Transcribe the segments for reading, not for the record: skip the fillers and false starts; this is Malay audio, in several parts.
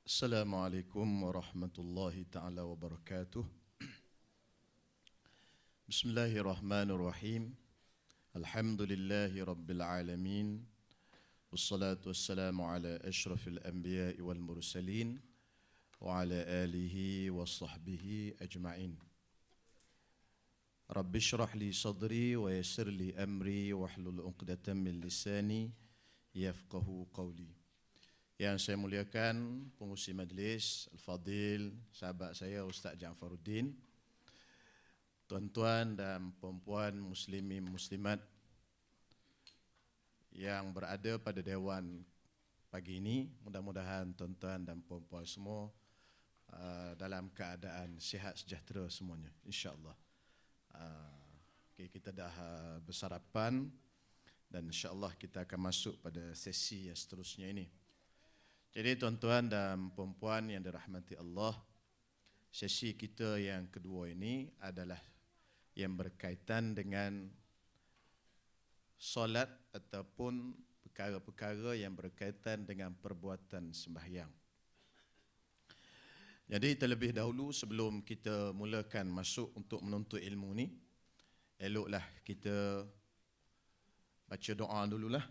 Assalamualaikum warahmatullahi taala wabarakatuh. Bismillahirrahmanirrahim. Alhamdulillahi rabbil alamin. Wassalatu wassalamu ala asyrafil anbiya'i wal mursalin wa ala alihi wa sahbihi ajma'in. Rabbi syrah li sadri wa yassir li amri wahlul 'uqdatam min lisani yafqahu qawli. Yang saya muliakan pengurusi majlis, Al-Fadil, sahabat saya Ustaz Ja'faruddin, tuan-tuan dan puan-puan muslimin muslimat yang berada pada Dewan pagi ini, mudah-mudahan tuan-tuan dan puan-puan semua dalam keadaan sihat sejahtera semuanya, insya-Allah. Okay, kita dah bersarapan dan insya-Allah kita akan masuk pada sesi yang seterusnya ini. Jadi tuan-tuan dan puan-puan yang dirahmati Allah, sesi kita yang kedua ini adalah yang berkaitan dengan solat ataupun perkara-perkara yang berkaitan dengan perbuatan sembahyang. Jadi terlebih dahulu sebelum kita mulakan masuk untuk menuntut ilmu ni, eloklah kita baca doa dululah.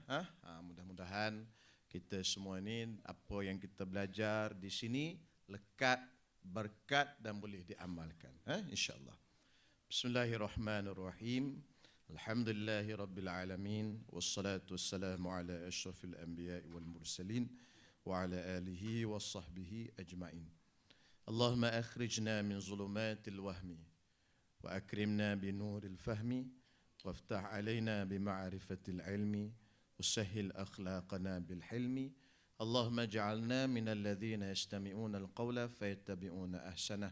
Mudah-mudahan kita semua ni apa yang kita belajar di sini lekat, berkat dan boleh diamalkan, insya-Allah. Bismillahirrahmanirrahim. Alhamdulillahirabbil alamin wassalatu wassalamu ala asyrafil anbiya'i wal mursalin wa ala alihi washabbihi ajma'in. Allahumma akhrijna min zulumatil wahmi wa akrimna bi nuril fahmi waftah alaina bi ma'rifatil ilmi وسهل أخلاقنا بالحلم اللهم اجعلنا من الذين يستمعون القول فيتبعون أحسنه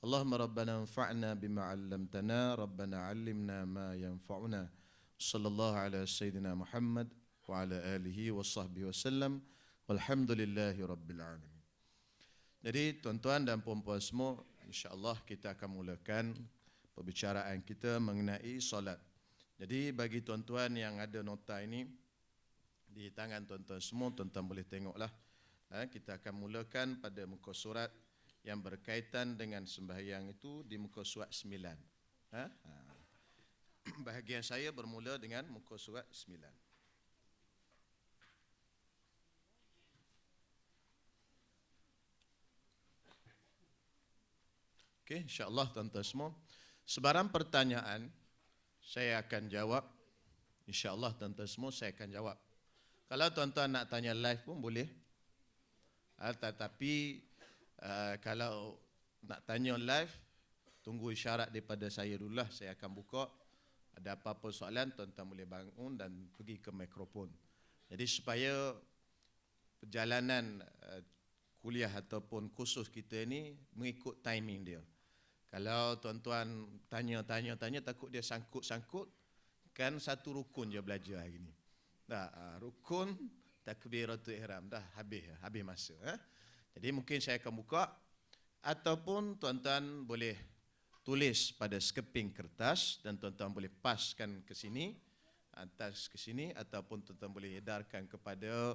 اللهم ربنا انفعنا بما علمتنا ربنا علمنا ما ينفعنا صلى الله على سيدنا محمد وعلى آله وصحبه وسلم والحمد لله رب العالمين. Jadi tuan-tuan dan puan-puan semua, insya-Allah kita akan mulakan perbicaraan kita mengenai solat. Jadi bagi tuan-tuan yang ada nota ini di tangan tuan-tuan semua, tuan-tuan boleh tengoklah. Kita akan mulakan pada muka surat yang berkaitan dengan sembahyang itu di muka surat 9. Bahagian saya bermula dengan muka surat 9. Okey, insya-Allah tuan-tuan semua, sebarang pertanyaan saya akan jawab. InsyaAllah tuan-tuan semua saya akan jawab. Kalau tuan-tuan nak tanya live pun boleh. Tetapi kalau nak tanya live, tunggu isyarat daripada saya dululah. Saya akan buka. Ada apa-apa soalan, tuan-tuan boleh bangun dan pergi ke mikrofon. Jadi supaya perjalanan kuliah ataupun kursus kita ini mengikut timing dia. Kalau tuan-tuan tanya takut dia sangkut-sangkut, kan satu rukun je belajar hari ni. Rukun takbiratul ihram dah habis masa. Jadi mungkin saya akan buka ataupun tuan-tuan boleh tulis pada sekeping kertas dan tuan-tuan boleh paskan ke sini, atas ke sini, ataupun tuan-tuan boleh edarkan kepada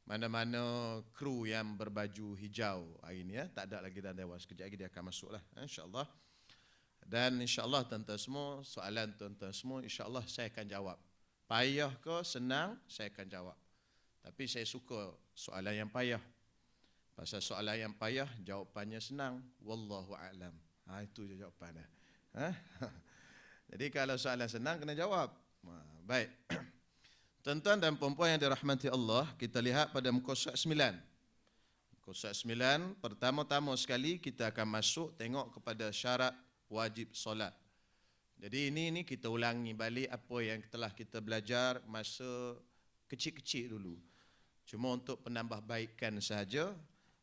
mana-mana kru yang berbaju hijau hari ni. Tak ada lagi dalam dewan, sekejap lagi dia akan masuklah, insya-Allah. Dan insya-Allah tuan-tuan semua, soalan tuan-tuan semua insya-Allah saya akan jawab. Payah ke senang saya akan jawab. Tapi saya suka soalan yang payah. Pasal soalan yang payah jawapannya senang, wallahu a'lam. Itu je jawapan dia. Jadi kalau soalan senang kena jawab. Baik. Tuan-tuan dan puan-puan yang dirahmati Allah, kita lihat pada muka surat 9. Muka surat 9, pertama-tama sekali kita akan masuk tengok kepada syarat wajib solat. Jadi ini kita ulangi balik apa yang telah kita belajar masa kecil-kecil dulu. Cuma untuk penambahbaikan sahaja,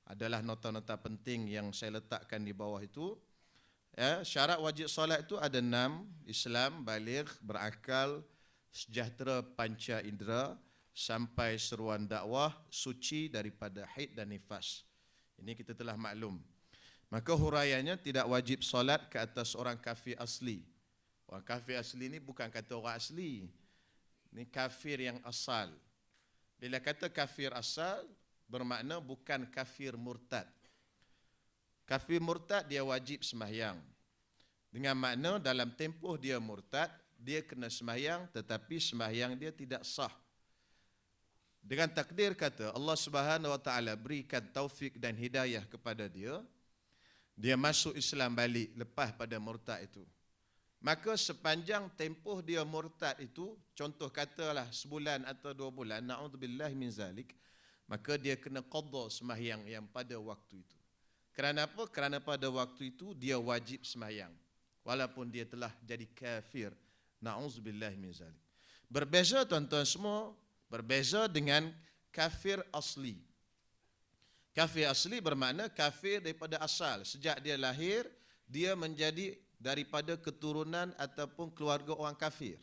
adalah nota-nota penting yang saya letakkan di bawah itu. Syarat wajib solat itu ada 6. Islam, baligh, berakal, sejahtera panca indera, sampai seruan dakwah, suci daripada haid dan nifas. Ini kita telah maklum. Maka huraiannya tidak wajib solat ke atas orang kafir asli. Orang kafir asli ni bukan kata orang asli. Ni kafir yang asal. Bila kata kafir asal, bermakna bukan kafir murtad. Kafir murtad dia wajib sembahyang. Dengan makna dalam tempoh dia murtad, dia kena sembahyang tetapi sembahyang dia tidak sah. Dengan takdir kata Allah Subhanahu Wa Taala berikan taufik dan hidayah kepada dia, dia masuk Islam balik lepas pada murtad itu. Maka sepanjang tempoh dia murtad itu, contoh katalah sebulan atau 2 bulan, na'udzubillah min zalik, maka dia kena qada sembahyang yang pada waktu itu. Kerana apa? Kerana pada waktu itu dia wajib sembahyang walaupun dia telah jadi kafir. Na'udzubillah min zalik. Berbeza tuan-tuan semua, berbeza dengan kafir asli. Kafir asli bermakna kafir daripada asal. Sejak dia lahir, dia menjadi daripada keturunan ataupun keluarga orang kafir.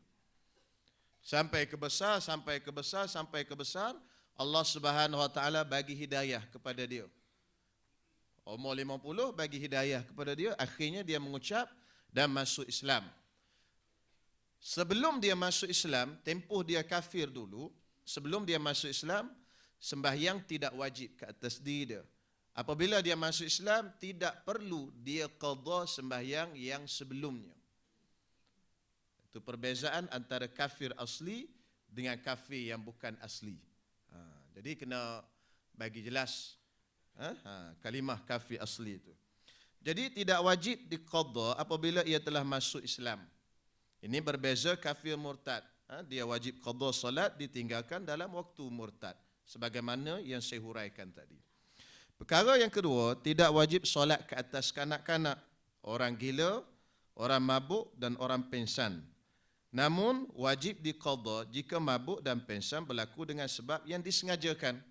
Sampai ke besar, sampai ke besar, sampai ke besar, Allah Subhanahu Wa Taala bagi hidayah kepada dia. Umur 50 bagi hidayah kepada dia, akhirnya dia mengucap dan masuk Islam. Sebelum dia masuk Islam, tempoh dia kafir dulu, sebelum dia masuk Islam, sembahyang tidak wajib ke atas diri dia. Apabila dia masuk Islam, tidak perlu dia qada sembahyang yang sebelumnya. Itu perbezaan antara kafir asli dengan kafir yang bukan asli. Jadi kena bagi jelas kalimah kafir asli itu. Jadi tidak wajib diqada apabila ia telah masuk Islam. Ini berbeza kafir murtad. Dia wajib qada salat ditinggalkan dalam waktu murtad. Sebagaimana yang saya huraikan tadi. Perkara yang kedua, tidak wajib solat ke atas kanak-kanak, orang gila, orang mabuk dan orang pengsan. Namun wajib diqada jika mabuk dan pengsan berlaku dengan sebab yang disengajakan.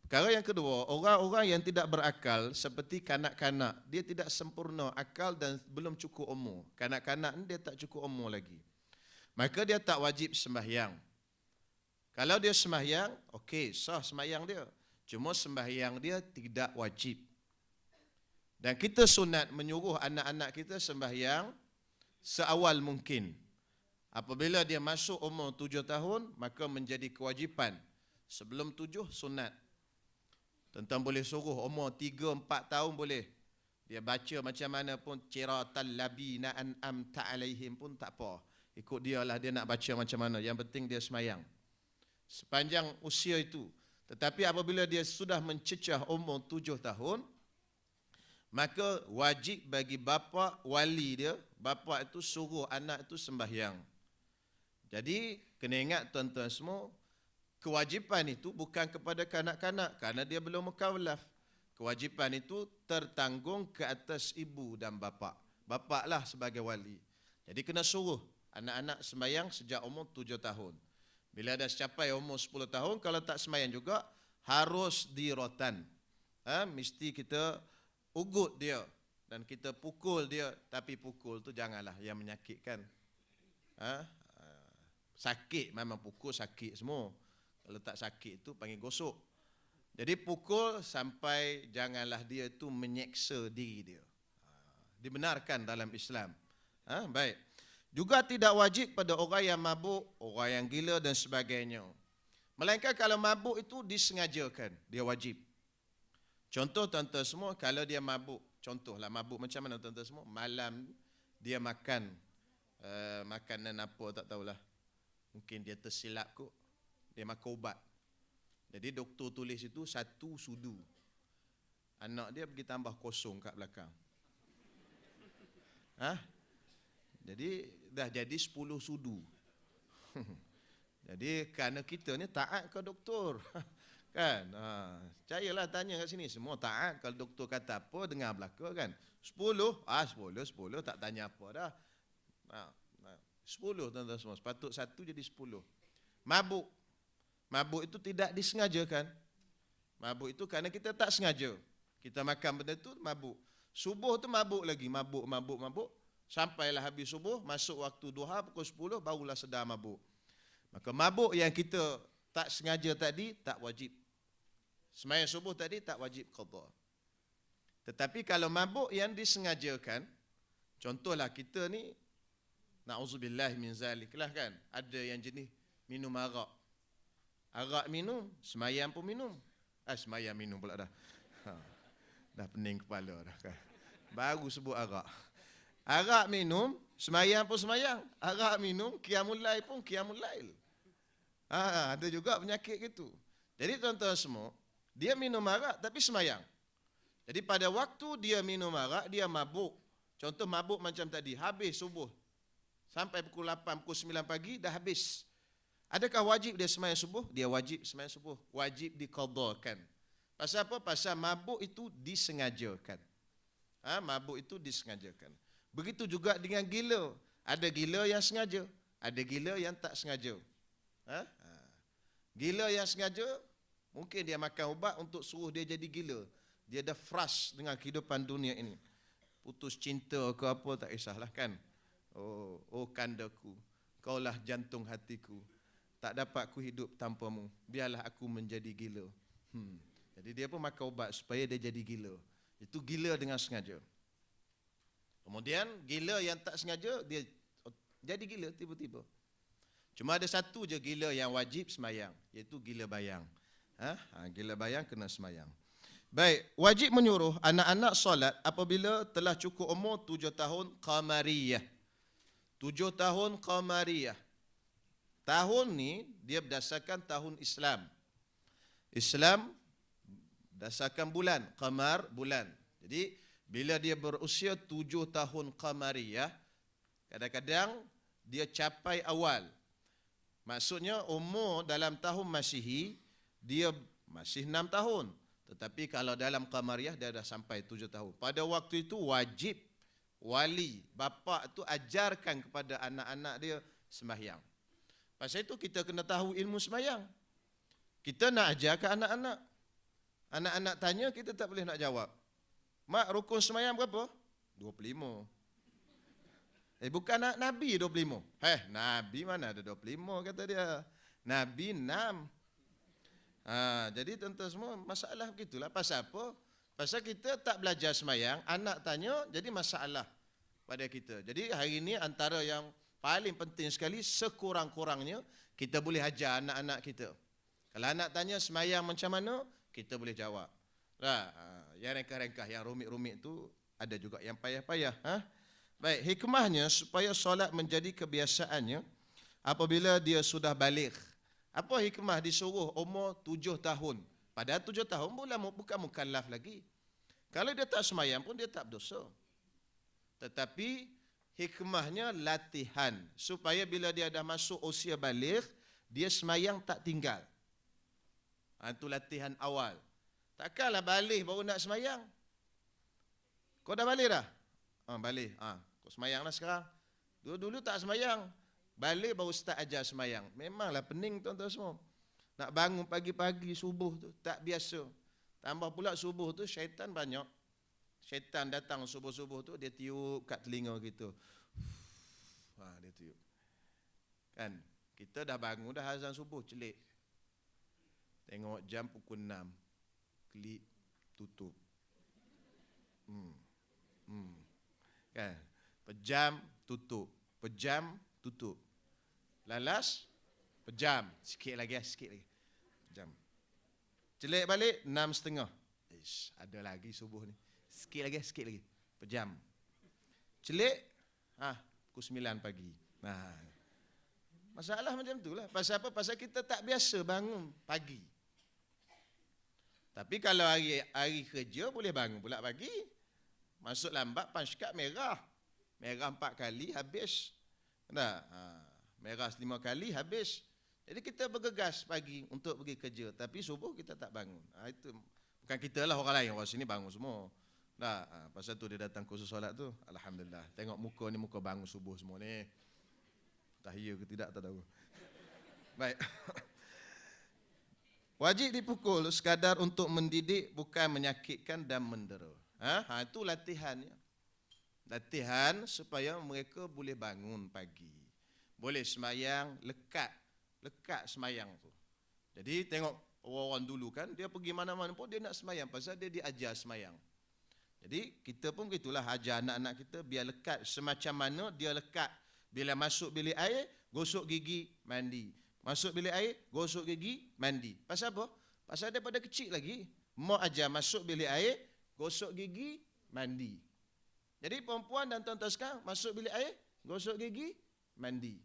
Perkara yang kedua, orang-orang yang tidak berakal seperti kanak-kanak, dia tidak sempurna akal dan belum cukup umur. Kanak-kanak ni dia tak cukup umur lagi. Maka dia tak wajib sembahyang. Kalau dia sembahyang, okey, sah sembahyang dia. Cuma sembahyang dia tidak wajib. Dan kita sunat menyuruh anak-anak kita sembahyang seawal mungkin. Apabila dia masuk umur 7 tahun, maka menjadi kewajipan. Sebelum 7, sunat. Tuan-tuan boleh suruh umur 3-4 tahun boleh. Dia baca macam mana pun, ciratal labina an'amta alaihim pun tak apa. Ikut dia lah dia nak baca macam mana. Yang penting dia sembahyang. Sepanjang usia itu. Tetapi apabila dia sudah mencecah umur 7 tahun, maka wajib bagi bapa wali dia, bapa itu suruh anak itu sembahyang. Jadi, kena ingat tuan-tuan semua, kewajipan itu bukan kepada kanak-kanak kerana dia belum mukallaf. Kewajipan itu tertanggung ke atas ibu dan bapa. Bapa lah sebagai wali. Jadi kena suruh anak-anak sembahyang sejak umur 7 tahun. Bila dah capai umur 10 tahun, kalau tak sembahyang juga, harus dirotan. Mesti kita ugut dia dan kita pukul dia. Tapi pukul tu janganlah yang menyakitkan. Sakit, memang pukul sakit semua. Kalau tak sakit tu panggil gosok. Jadi pukul sampai janganlah dia tu menyeksa diri dia. Dibenarkan dalam Islam. Baik. Juga tidak wajib pada orang yang mabuk, orang yang gila dan sebagainya. Melainkan kalau mabuk itu disengajakan, dia wajib. Contoh tuan-tuan semua, kalau dia mabuk, contohlah mabuk macam mana tuan-tuan semua, malam dia makan makanan apa tak tahulah. Mungkin dia tersilap kot, dia makan ubat. Jadi doktor tulis itu 1 sudu. Anak dia pergi tambah kosong kat belakang. Jadi dah jadi 10 sudu. Jadi kerana kita ni taat ke doktor. Kan? Percayalah tanya kat sini. Semua taat. Kalau doktor kata apa, dengar belaka kan. 10. 10 tak tanya apa dah. 10 tuan-tuan semua. Sepatut 1 jadi 10. Mabuk. Mabuk itu tidak disengajakan. Mabuk itu kerana kita tak sengaja. Kita makan benda tu mabuk. Subuh tu mabuk lagi. Mabuk. Sampailah habis subuh, masuk waktu duha pukul 10, barulah sedar mabuk. Maka mabuk yang kita tak sengaja tadi, tak wajib. Sembahyang subuh tadi, tak wajib qada. Tetapi kalau mabuk yang disengajakan, contohlah kita ni, na'udzubillah min zalik lah kan, ada yang jenis minum arak. Arak minum, sembahyang pun minum. Semayang minum pula dah. Dah pening kepala dah kan. Baru sebut arak. Arak minum, semayang pun semayang. Arak minum, qiyamul lail pun qiyamul lail. Ada juga penyakit gitu. Jadi tuan-tuan semua, dia minum arak tapi semayang. Jadi pada waktu dia minum arak, dia mabuk. Contoh mabuk macam tadi, habis subuh. Sampai pukul 8, pukul 9 pagi, dah habis. Adakah wajib dia semayang subuh? Dia wajib semayang subuh. Wajib diqadhakan. Pasal apa? Pasal mabuk itu disengajakan. Mabuk itu disengajakan. Begitu juga dengan gila. Ada gila yang sengaja, ada gila yang tak sengaja. Gila yang sengaja, mungkin dia makan ubat untuk suruh dia jadi gila. Dia dah frust dengan kehidupan dunia ini. Putus cinta ke apa, tak kisahlah kan. Oh kandaku, kaulah jantung hatiku. Tak dapat aku hidup tanpamu. Biarlah aku menjadi gila. Jadi dia pun makan ubat supaya dia jadi gila. Itu gila dengan sengaja. Kemudian gila yang tak sengaja, dia jadi gila tiba-tiba. Cuma ada satu je gila yang wajib semayang, iaitu gila bayang. Gila bayang kena semayang. Baik, wajib menyuruh anak-anak solat apabila telah cukup umur 7 tahun qamariyah. 7 tahun qamariyah. Tahun ni dia berdasarkan tahun Islam. Islam berdasarkan bulan, qamar bulan. Jadi bila dia berusia 7 tahun qamariyah, kadang-kadang dia capai awal. Maksudnya umur dalam tahun Masihi dia masih 6 tahun. Tetapi kalau dalam qamariyah dia dah sampai 7 tahun. Pada waktu itu wajib wali, bapa tu ajarkan kepada anak-anak dia sembahyang. Pasal itu kita kena tahu ilmu sembahyang. Kita nak ajar ke anak-anak. Anak-anak tanya, kita tak boleh nak jawab. Mak, rukun sembahyang berapa? 25. Bukan Nabi 25. Nabi mana ada 25 kata dia. Nabi 6. Jadi tuan-tuan semua, masalah begitulah. Pasal apa? Pasal kita tak belajar sembahyang, anak tanya, jadi masalah pada kita. Jadi hari ini antara yang paling penting sekali, sekurang-kurangnya kita boleh ajar anak-anak kita. Kalau anak tanya sembahyang macam mana, kita boleh jawab. Yang rengkah-rengkah, yang rumit-rumit tu ada juga yang payah-payah. Baik, hikmahnya supaya solat menjadi kebiasaannya apabila dia sudah balik. Apa hikmah disuruh umur 7 tahun? Padahal 7 tahun bukan mukallaf lagi. Kalau dia tak semayang pun dia tak berdosa. Tetapi hikmahnya latihan. Supaya bila dia dah masuk usia balik, dia semayang tak tinggal. Itu latihan awal. Takkanlah balik baru nak semayang. Kau dah balik dah? Balik. Kau semayang lah sekarang. Dulu tak semayang. Balik baru start ajar semayang. Memanglah pening tuan-tuan semua. Nak bangun pagi-pagi subuh tu tak biasa. Tambah pula subuh tu syaitan banyak. Syaitan datang subuh-subuh tu dia tiup kat telinga kita. Dia tiup. Kan? Kita dah bangun dah azan subuh celik. Tengok jam pukul 6. Klik tutup. Kan? Pejam tutup. Pejam tutup. Lalas pejam. Sikit lagi. Pejam. Celik balik 6.30. Ada lagi subuh ni. Sikit lagi. Pejam. Celik pukul 9 pagi. Masalah macam itulah. Pasal apa? Pasal kita tak biasa bangun pagi. Tapi kalau hari kerja boleh bangun pula pagi. Masuk lambat panskap merah. Merah 4 kali habis. Merah 5 kali habis. Jadi kita bergegas pagi untuk pergi kerja. Tapi subuh kita tak bangun. Itu bukan kita lah, orang lain. Orang sini bangun semua. Pasal tu dia datang kursus solat tu. Alhamdulillah. Tengok muka ni, muka bangun subuh semua ni. Tahiyya ke tidak, tak tahu. Baik. Wajib dipukul sekadar untuk mendidik, bukan menyakitkan dan mendera. Itu latihannya. Latihan supaya mereka boleh bangun pagi. Boleh semayang, lekat semayang tu. Jadi tengok orang dulu kan, dia pergi mana-mana pun dia nak semayang. Pasal dia diajar semayang. Jadi kita pun begitulah, ajar anak-anak kita biar lekat. Semacam mana dia lekat. Bila masuk bilik air, gosok gigi, mandi. Masuk bilik air, gosok gigi, mandi. Pasal apa? Pasal daripada kecil lagi, mak ajar masuk bilik air, gosok gigi, mandi. Jadi perempuan dan tuan-tuan sekarang masuk bilik air, gosok gigi, mandi.